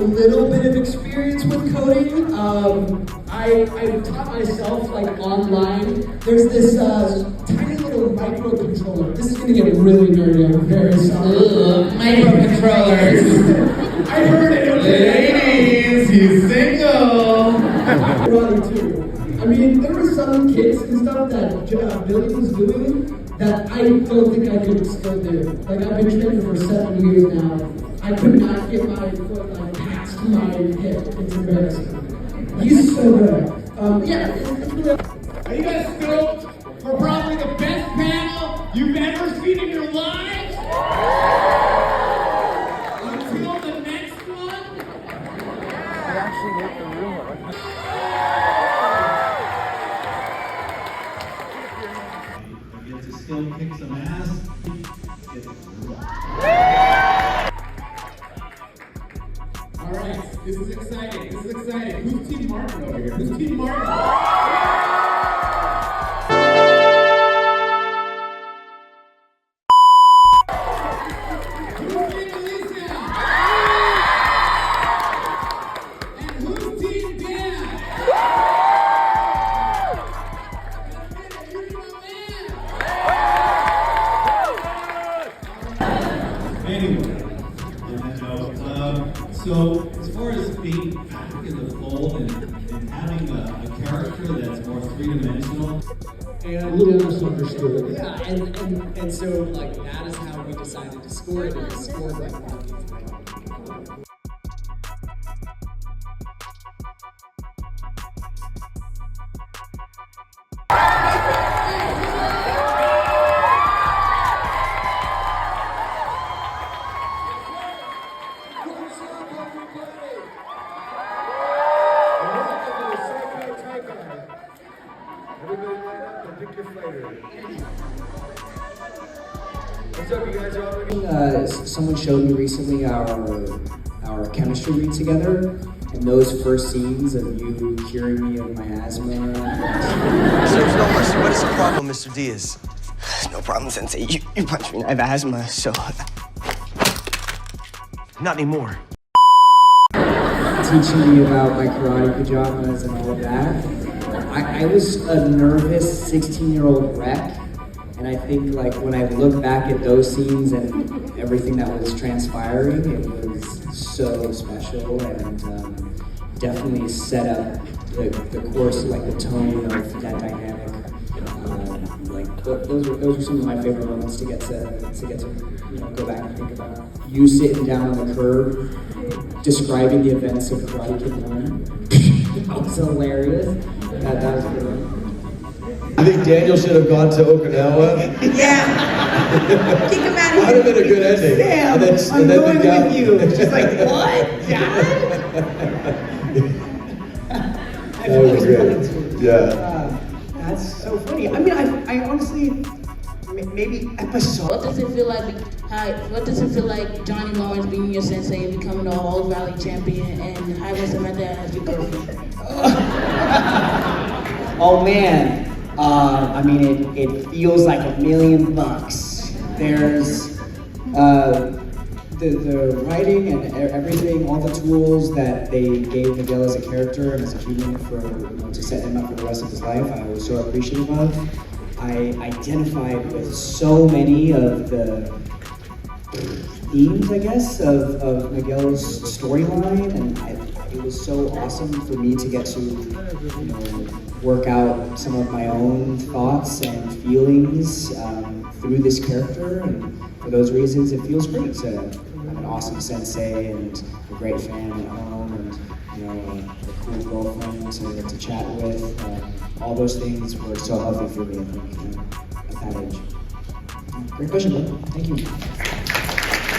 little bit of experience with coding. I taught myself like online. There's this tiny little microcontroller. This is gonna get really nerdy. I'm very sorry. Microcontrollers. I heard it. Ladies, he's single. Running too. I mean, there were some kicks and stuff that Billy was doing that I don't think I could still do. Like, I've been training for 7 years now. I could not get my foot like past my hip. It's embarrassing. He's so good. Yeah, it's really... Are you guys stoked for probably the best panel you've ever seen in your lives? Until the next one? I actually hit the room. Get to still kick some ass. All right, this is exciting. Who's Team Martin over here? Who's Team Martin? Who's Team Alicia? And who's Team Dan? Anyway, on that note, so as far as being acting as a fold and having a character that's more three-dimensional, And a little misunderstood. Yeah, and so like that is how we decided to score it. And scored like 1, 2, 3. Everybody line up and pick your fighter. What's up, you guys? All ready? Someone showed me recently our chemistry read together, and those first scenes of you curing me of my asthma. There's no mercy. What is the problem, Mr. Diaz? No problem, Sensei. You punched me and I have asthma, so... Not anymore. Teaching me about my karate pajamas and all of that. I was a nervous 16-year-old wreck, and I think like when I look back at those scenes and everything that was transpiring, it was so special and definitely set up the course, like the tone of that dynamic. Those were some of my favorite moments to get to go back and think about. You sitting down on the curb, describing the events of Karate Kid 1. That was hilarious. That was good. I think Daniel should have gone to Okinawa. Yeah. Kick him out of That would have been a good ending. Sam, And then I'm going the guy- with you. She's like, what, Dad? That was great. Yeah. That's so funny. I mean, I honestly, maybe episode. What does it feel like? What does it feel like Johnny Lawrence being your sensei and becoming the All Valley champion, and having Samantha as your girlfriend? Oh man, I mean, it feels like $1 million. There's the writing and everything, all the tools that they gave Miguel as a character and as a human to set him up for the rest of his life. I was so appreciative of. I identified with so many of the themes, I guess, of Miguel's storyline, and it was so awesome for me to get to, work out some of my own thoughts and feelings through this character, and for those reasons, it feels great to have an awesome sensei and a great fan at home, and a cool girlfriend to chat with. All those things were so healthy for me, I think, at that age. Great question, bro. Thank you.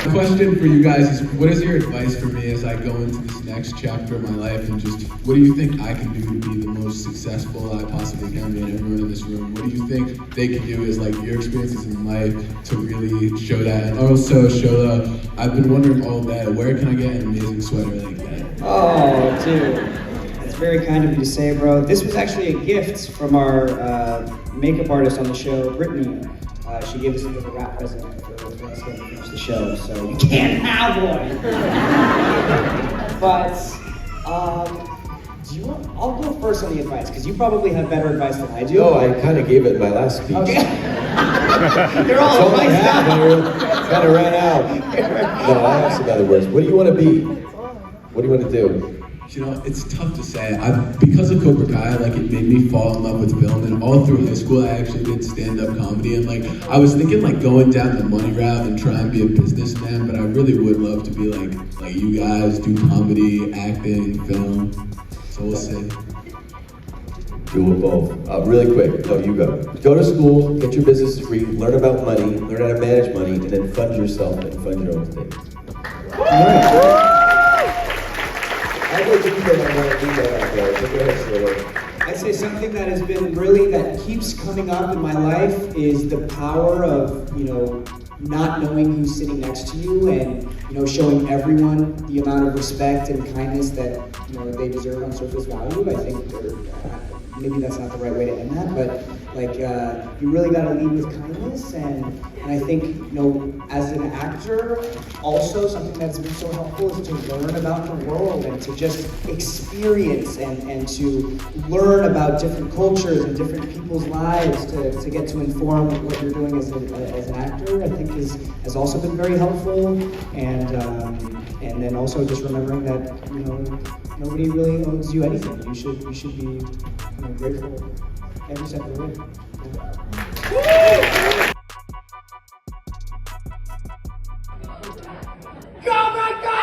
The question for you guys is, what is your advice for me as I go into this next chapter of my life, and just what do you think I can do to be the most successful I possibly can be, and everyone in this room? What do you think they can do as like your experiences in life to really show that, and also show the, I've been wondering all day, where can I get an amazing sweater like that? Oh, dude. That's very kind of you to say, bro. This was actually a gift from our makeup artist on the show, Brittany. She gave us a little wrap present for us to finish the show, so you can't have one. But do you want? I'll go first on the advice because you probably have better advice than I do. No, I kind of gave it in my last speech. Okay. They're all advice now. Kind of ran out. No, I have some other words. What do you want to be? What do you want to do? You know, it's tough to say. Because of Cobra Kai, like, it made me fall in love with film, and all through high school, I actually did stand-up comedy, and like, I was thinking like going down the money route and try and be a businessman, but I really would love to be like you guys, do comedy, acting, film. So we'll see. Do it both. Really quick. No, you go. Go to school, get your business degree, learn about money, learn how to manage money, and then fund yourself and fund your own thing. All right. I'd say something that has been really, that keeps coming up in my life is the power of, you know, not knowing who's sitting next to you and, you know, showing everyone the amount of respect and kindness that, you know, they deserve on surface value. I think maybe that's not the right way to end that, but like, you really gotta lead with kindness, and I think, you know, as an actor, also something that's been so helpful is to learn about the world and to just experience and to learn about different cultures and different people's lives to get to inform what you're doing as an actor, I think has also been very helpful, and then also just remembering that, you know, nobody really owes you anything. You should be, you know, grateful every step of the way. Cobra Kai!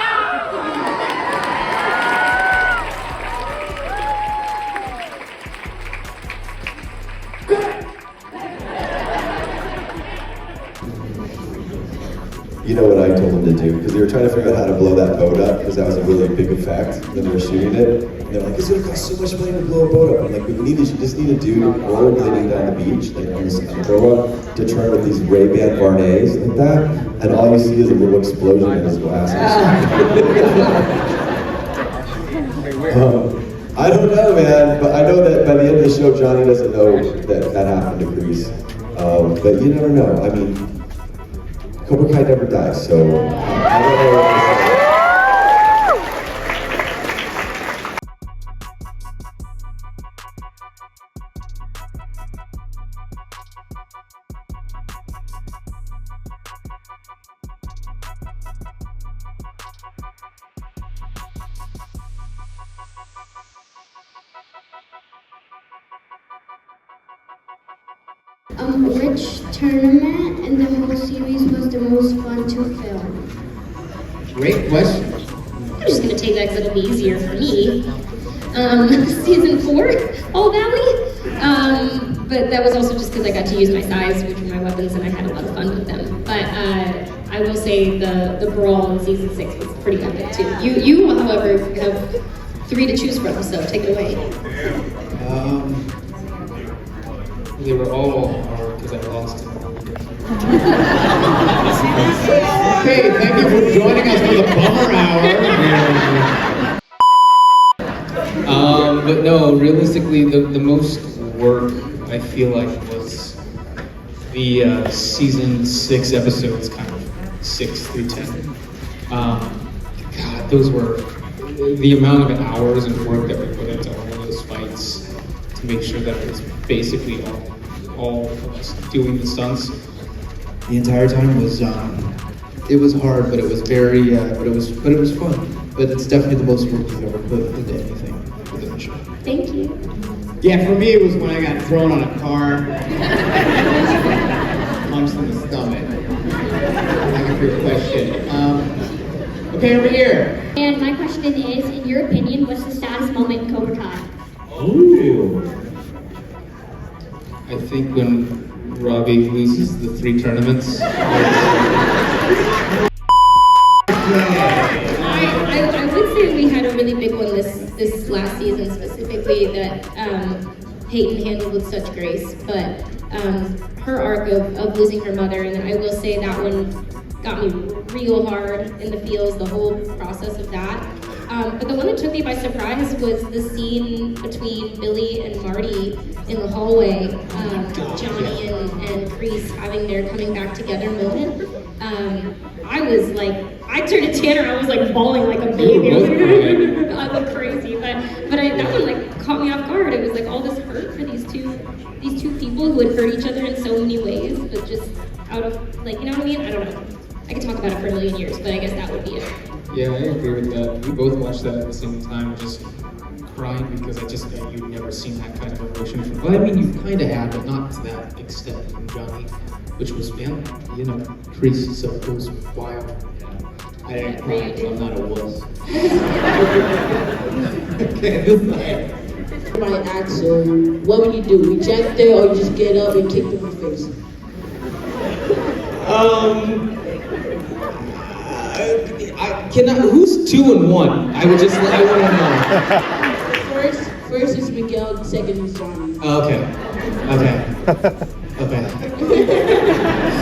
You know what I told them to do, because they were trying to figure out how to blow that boat up, because that was a really big effect when they were shooting it. And they're like, it's gonna cost so much money to blow a boat up. I'm like, you just need a dude rollerblading down the beach, like on this umbrella, to turn with these Ray-Ban Barnets like that, and all you see is a little explosion in his glasses. I don't know, man, but I know that by the end of the show, Johnny doesn't know that happened to Grease. But you never know. I mean, Cobra Kai never dies, so I don't know what to say. Which tournament in the whole series was the most fun to film? Great question. I'm just gonna take that because it'll be easier for me. Season 4, All Valley. But that was also just because I got to use my size, which were my weapons, and I had a lot of fun with them. But I will say the brawl in season 6 was pretty epic too. You, however, have 3 to choose from, so take it away. They were all hard because I lost them. Okay, thank you for joining us for the Bummer Hour. But no, realistically, the most work I feel like was the season 6 episodes, kind of 6 through 10. God, those were the amount of hours and work that we put into all of those fights to make sure that it was basically all of us doing the stunts. The entire time was it was hard, but it was very but it was fun. But it's definitely the most work we've ever put into anything within the show. Thank you. Yeah, for me it was when I got thrown on a car, punched in the stomach. Thank you for your question. Okay, over here. And my question is, in your opinion, what's the saddest moment in Cobra Kai? Ooh. I think when Robbie loses the 3 tournaments. I would say we had a really big one this last season specifically that Peyton handled with such grace, but her arc of losing her mother, and I will say that one got me real hard in the feels, the whole process of that. But the one that took me by surprise was the scene between Billy and Marty in the hallway, Johnny and Kreese having their coming back together moment. I was like, I turned to Tanner, I was like bawling like a baby. I was like, these two people who had hurt each other in so many ways, but just out of, like, you know what I mean? I don't know. I could talk about it for a million years, but I guess that would be it. Yeah, I agree with that. We both watched that at the same time, just crying because you've never seen that kind of emotion from. Well, I mean, you kind of have, but not to that extent from Johnny, which was, man, you know, crazy. So it was wild. I didn't cry because I'm not a wuss. My actor, what would you do? Reject it, or you just get up and kick them in the face? Who's 2 and 1? I want to know. First is Miguel, second is Johnny. Okay.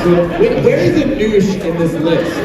So where is the douche in this list?